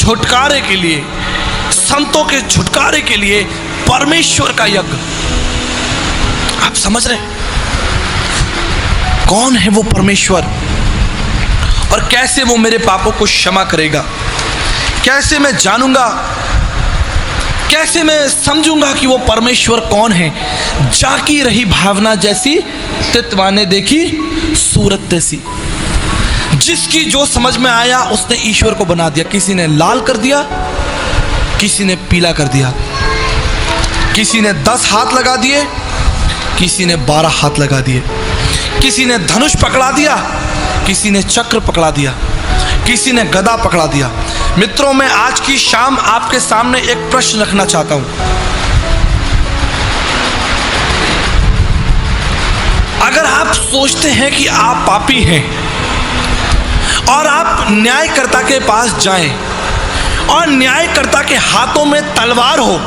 छुटकारे के लिए, संतों के छुटकारे के लिए परमेश्वर का यज्ञ। आप समझ रहे हैं कौन है वो परमेश्वर और कैसे वो मेरे पापों को क्षमा करेगा? कैसे मैं जानूंगा, कैसे मैं समझूंगा कि वो परमेश्वर कौन है? जाकी रही भावना जैसी, तितवाने देखी सूरत तैसी। जिसकी जो समझ में आया उसने ईश्वर को बना दिया। किसी ने लाल कर दिया, किसी ने पीला कर दिया, किसी ने 10 हाथ लगा दिए, किसी ने 12 हाथ लगा दिए, किसी ने धनुष पकड़ा दिया, किसी ने चक्र पकड़ा दिया, किसी ने गदा पकड़ा दिया। मित्रों, मैं आज की शाम आपके सामने एक प्रश्न रखना चाहता हूं। अगर आप सोचते हैं कि आप पापी हैं और आप न्यायकर्ता के पास जाएं और न्यायकर्ता के हाथों में तलवार हो,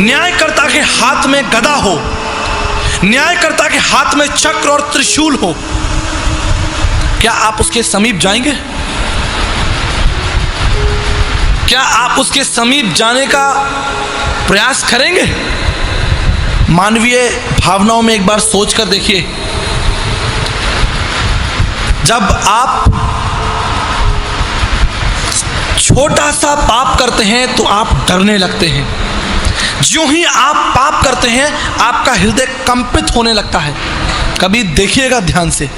न्यायकर्ता के हाथ में गदा हो, न्यायकर्ता के हाथ में चक्र और त्रिशूल हो, क्या आप उसके समीप जाएंगे? क्या आप उसके समीप जाने का प्रयास करेंगे? मानवीय भावनाओं में एक बार सोच कर देखिए। जब आप छोटा सा पाप करते हैं तो आप डरने लगते हैं। ज्यों ही आप पाप करते हैं आपका हृदय कंपित होने लगता है। कभी देखिएगा ध्यान से,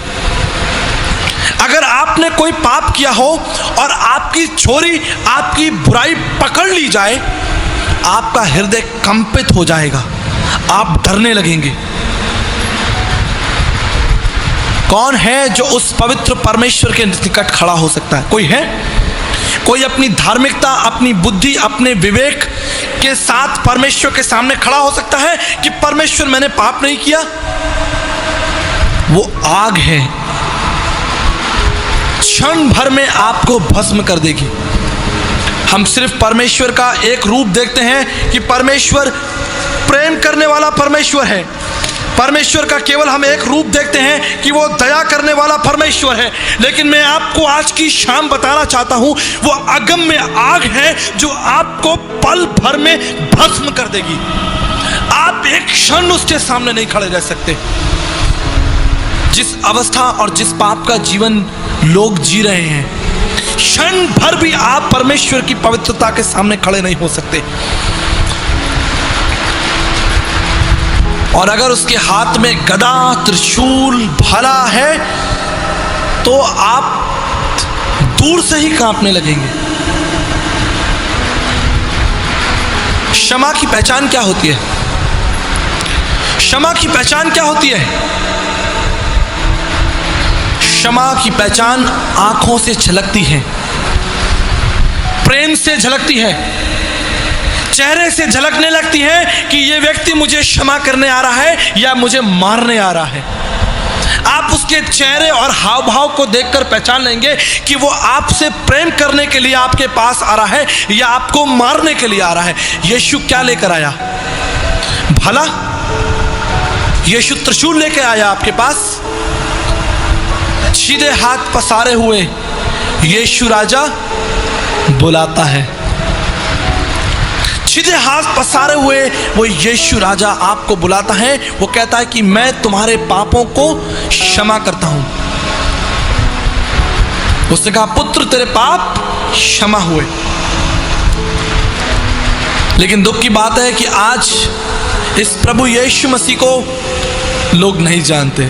अगर आपने कोई पाप किया हो और आपकी चोरी, आपकी बुराई पकड़ ली जाए, आपका हृदय कंपित हो जाएगा, आप डरने लगेंगे। कौन है जो उस पवित्र परमेश्वर के निकट खड़ा हो सकता है? कोई है? कोई अपनी धार्मिकता, अपनी बुद्धि, अपने विवेक के साथ परमेश्वर के सामने खड़ा हो सकता है कि परमेश्वर मैंने पाप नहीं किया? वो आग है, क्षण भर में आपको भस्म कर देगी। हम सिर्फ परमेश्वर का एक रूप देखते हैं कि परमेश्वर प्रेम करने वाला परमेश्वर है। परमेश्वर का केवल हम एक रूप देखते हैं कि वो दया करने वाला परमेश्वर है। लेकिन मैं आपको आज की शाम बताना चाहता हूं, वो अगम्य आग है जो आपको पल भर में भस्म कर देगी। आप एक क्षण उसके सामने नहीं खड़े रह सकते। जिस अवस्था और जिस पाप का जीवन लोग जी रहे हैं, क्षण भर भी आप परमेश्वर की पवित्रता के सामने खड़े नहीं हो सकते। और अगर उसके हाथ में गदा, त्रिशूल, भाला है तो आप दूर से ही कांपने लगेंगे। क्षमा की पहचान क्या होती है? क्षमा की पहचान क्या होती है? क्षमा की पहचान आंखों से झलकती है, प्रेम से झलकती है, चेहरे से झलकने लगती है कि ये व्यक्ति मुझे क्षमा करने आ रहा है या मुझे मारने आ रहा है। आप उसके चेहरे और हाव भाव को देखकर पहचान लेंगे कि वो आपसे प्रेम करने के लिए आपके पास आ रहा है या आपको मारने के लिए आ रहा है। यीशु क्या लेकर आया? भला यीशु त्रिशूल लेकर आया आपके पास? सीधे हाथ पसारे हुए यीशु राजा बुलाता है। सीधे हाथ पसारे हुए वो यीशु राजा आपको बुलाता है। वो कहता है कि मैं तुम्हारे पापों को क्षमा करता हूं। उसने कहा, पुत्र तेरे पाप क्षमा हुए। लेकिन दुख की बात है कि आज इस प्रभु यीशु मसीह को लोग नहीं जानते।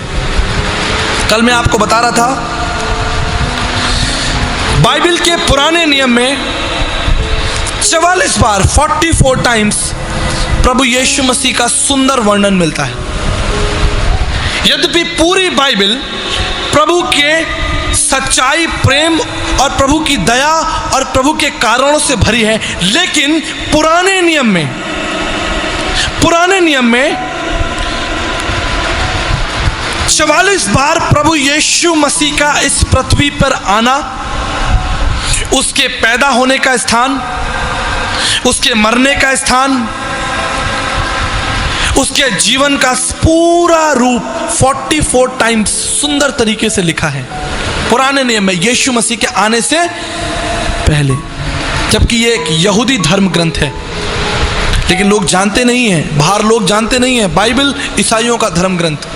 कल मैं आपको बता रहा था, बाइबल के पुराने नियम में 44 बार 44 टाइम्स प्रभु यीशु मसीह का सुंदर वर्णन मिलता है। यद्यपि पूरी बाइबल प्रभु के सच्चाई, प्रेम और प्रभु की दया और प्रभु के कारणों से भरी है, लेकिन पुराने नियम में 44 बार प्रभु यीशु मसीह का इस पृथ्वी पर आना, उसके पैदा होने का स्थान, उसके मरने का स्थान, उसके जीवन का पूरा रूप 44 टाइम्स सुंदर तरीके से लिखा है। पुराने नियम में यीशु मसीह के आने से पहले, जबकि ये एक यहूदी धर्म ग्रंथ है। लेकिन लोग जानते नहीं हैं, बाहर लोग जानते नहीं हैं बाइबल ईसाइयों का धर्म ग्रंथ।